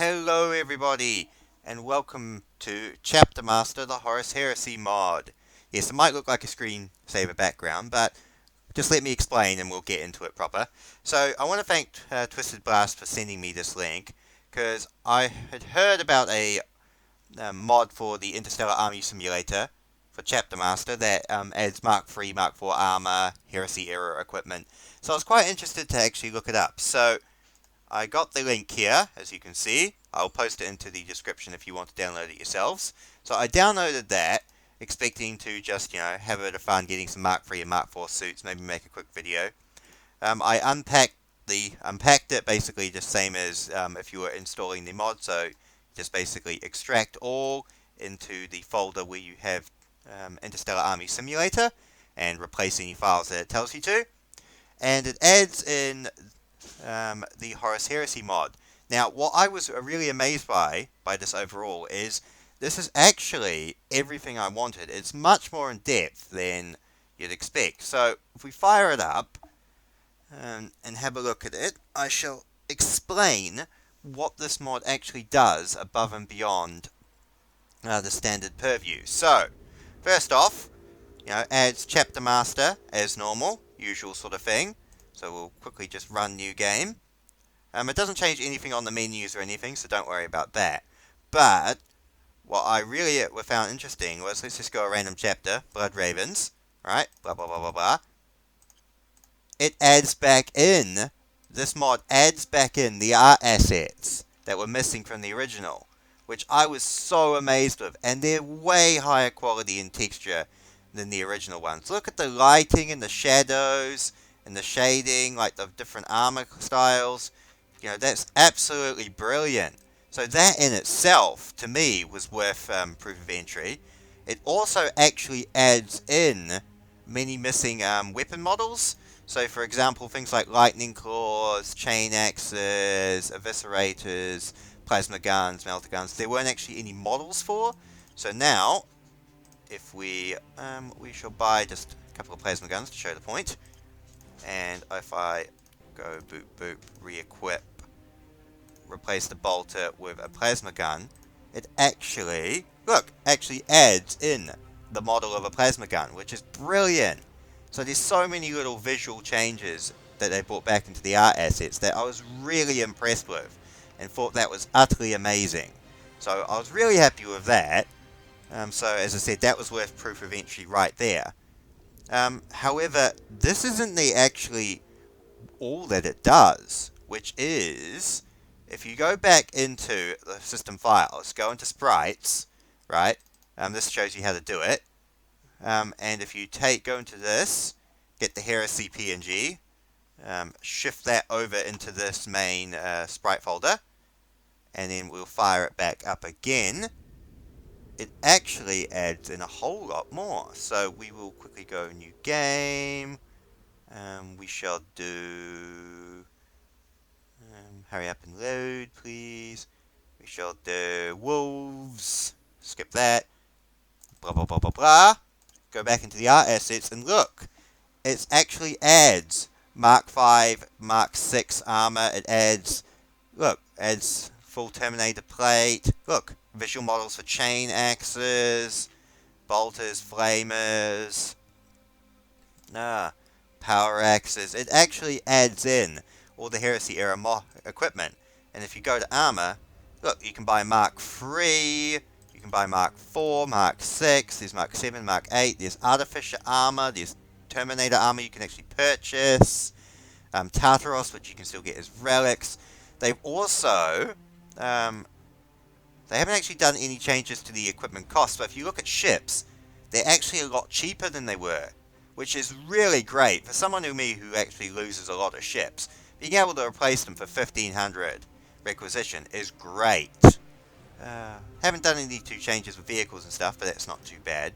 Hello everybody, and welcome to Chapter Master, the Horus Heresy Mod. Yes, it might look like a screensaver background, but just let me explain and we'll get into it proper. So, I want to thank Twisted Blast for sending me this link, because I had heard about a mod for the Interstellar Army Simulator for Chapter Master that adds Mark III, Mark IV armor, Heresy era equipment. So I was quite interested to actually look it up. So I got the link here, as you can see. I'll post it into the description if you want to download it yourselves. So I downloaded that, expecting to just, have a bit of fun getting some Mark III and Mark IV suits, maybe make a quick video. I unpacked it, basically just same as if you were installing the mod, so just basically extract all into the folder where you have Interstellar Army Simulator, and replace any files that it tells you to. And it adds in the Horus Heresy mod. Now, what I was really amazed by this overall is this is actually everything I wanted. It's much more in depth than you'd expect. So, if we fire it up and have a look at it, I shall explain what this mod actually does above and beyond the standard purview. So, first off, adds Chapter Master as normal, usual sort of thing. So we'll quickly just run new game. It doesn't change anything on the menus or anything, so don't worry about that. But what I really found interesting was, let's just go a random chapter, Blood Ravens, right? Blah blah blah blah blah. It adds back in, this mod adds back in the art assets that were missing from the original, which I was so amazed with, and they're way higher quality and texture than the original ones. Look at the lighting and the shadows and the shading, like the different armor styles. That's absolutely brilliant. So that in itself, to me, was worth proof of entry. It also actually adds in many missing weapon models. So, for example, things like lightning claws, chain axes, eviscerators, plasma guns, melter guns, there weren't actually any models for. So now, if we shall buy just a couple of plasma guns to show the point. And if I go boop boop, re-equip, replace the bolter with a plasma gun, it actually adds in the model of a plasma gun, which is brilliant. So there's so many little visual changes that they brought back into the art assets that I was really impressed with, and thought that was utterly amazing. So I was really happy with that. So as I said, that was worth proof of entry right there. However, this isn't actually all that it does, which is, if you go back into the system files, go into sprites, right? This shows you how to do it. And if you go into this, get the Heresy PNG, shift that over into this main sprite folder, and then we'll fire it back up again. It actually adds in a whole lot more. So we will quickly go new game. We shall do... hurry up and load, please. We shall do wolves. Skip that. Blah, blah, blah, blah, blah. Go back into the art assets and look. It actually adds Mark V, Mark VI armor. It adds full Terminator plate. Look. Visual models for chain axes, bolters, flamers, power axes. It actually adds in all the Heresy era equipment. And if you go to armor, look, you can buy Mark III, you can buy Mark IV, Mark VI, there's Mark VII, Mark VIII, there's Artificer armor, there's Terminator armor you can actually purchase, Tartaros, which you can still get as relics. They've also... they haven't actually done any changes to the equipment cost, but if you look at ships, they're actually a lot cheaper than they were, which is really great. For someone like me who actually loses a lot of ships, being able to replace them for 1,500 requisition is great. Haven't done any two changes with vehicles and stuff, but that's not too bad.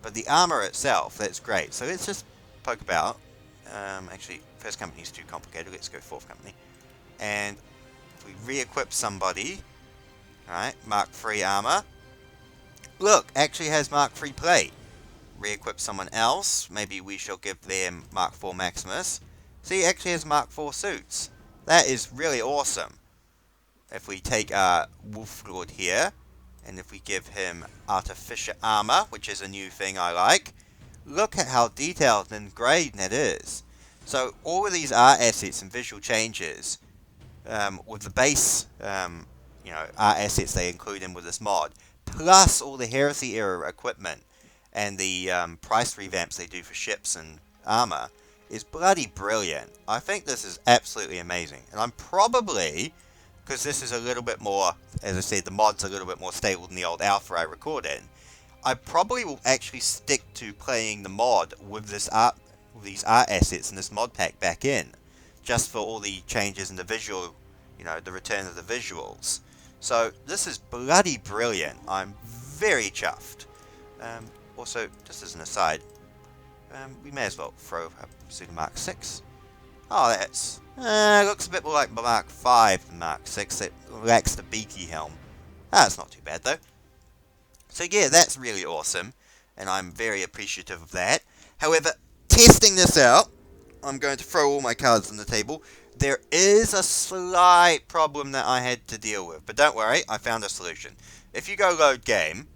But the armor itself, that's great. So let's just poke about. Actually, first company is too complicated. Let's go fourth company. And if we re-equip somebody... Alright, Mark III armor. Look, actually has Mark III plate. Re-equip someone else. Maybe we shall give them Mark IV Maximus. See, actually has Mark IV suits. That is really awesome. if we take our Wolf Lord here, and if we give him Artificial Armour, which is a new thing I like, look at how detailed and engraved that is. So all of these art assets and visual changes, with the base, art assets they include in with this mod, plus all the Heresy era equipment and the price revamps they do for ships and armor, is bloody brilliant. I think this is absolutely amazing, and I'm probably, because this is a little bit more, as I said, the mod's a little bit more stable than the old alpha I recorded, I probably will actually stick to playing the mod with this with these art assets and this mod pack back in, just for all the changes in the visual, the return of the visuals. So this is bloody brilliant. I'm very chuffed. Also, just as an aside, we may as well throw up Pseudo Mark 6. Oh, that's looks a bit more like Mark 5 than Mark 6. It lacks the beaky helm. That's not too bad though. So yeah, that's really awesome, and I'm very appreciative of that. However, testing this out, I'm going to throw all my cards on the table. There is a slight problem that I had to deal with, but don't worry, I found a solution. If you go load game,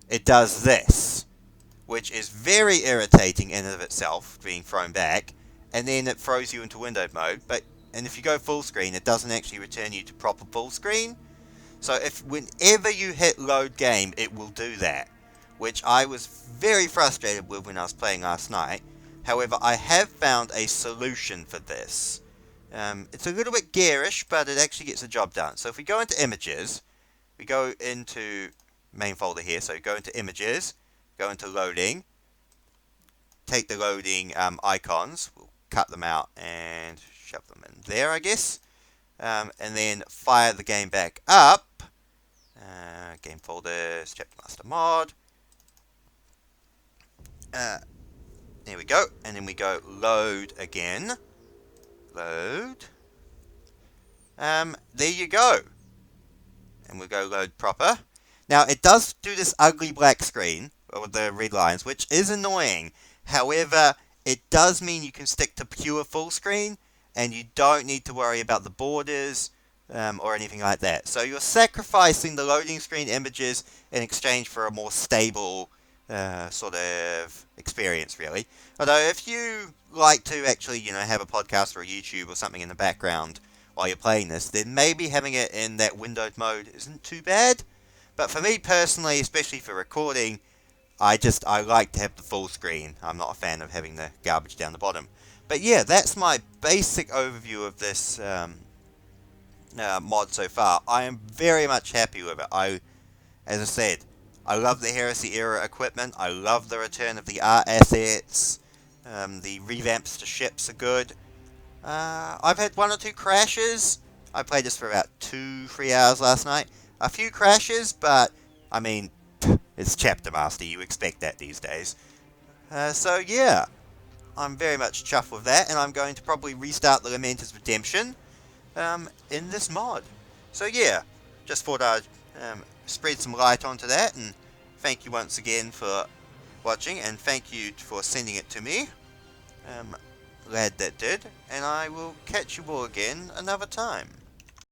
it does this, which is very irritating in and of itself, being thrown back, and then it throws you into windowed mode, and if you go full screen, it doesn't actually return you to proper full screen. So whenever you hit load game, it will do that, which I was very frustrated with when I was playing last night. However, I have found a solution for this. It's a little bit garish, but it actually gets the job done. So if we go into images, we go into main folder here, so go into images, go into loading, take the loading icons, we'll cut them out and shove them in there, I guess, and then fire the game back up. Game folders, Chapter Master Mod. There we go, and then we go load again. Load. There you go. And we'll go load proper. Now, it does do this ugly black screen with the red lines, which is annoying. However, it does mean you can stick to pure full screen, and you don't need to worry about the borders or anything like that. So you're sacrificing the loading screen images in exchange for a more stable sort of experience, really. Although if you like to actually, have a podcast or a YouTube or something in the background while you're playing this, then maybe having it in that windowed mode isn't too bad. But for me personally, especially for recording, I like to have the full screen. I'm not a fan of having the garbage down the bottom. But yeah, that's my basic overview of this mod so far. I am very much happy with it. As I said, I love the Heresy era equipment. I love the return of the art assets. The revamps to ships are good. I've had 1 or 2 crashes. I played this for about 2-3 hours last night. A few crashes, but I mean, it's Chapter Master. You expect that these days. So yeah, I'm very much chuffed with that, and I'm going to probably restart the Lamenter's Redemption in this mod. So yeah, just thought I'd spread some light onto that, and thank you once again for watching, and thank you for sending it to me. Glad that did, and I will catch you all again another time.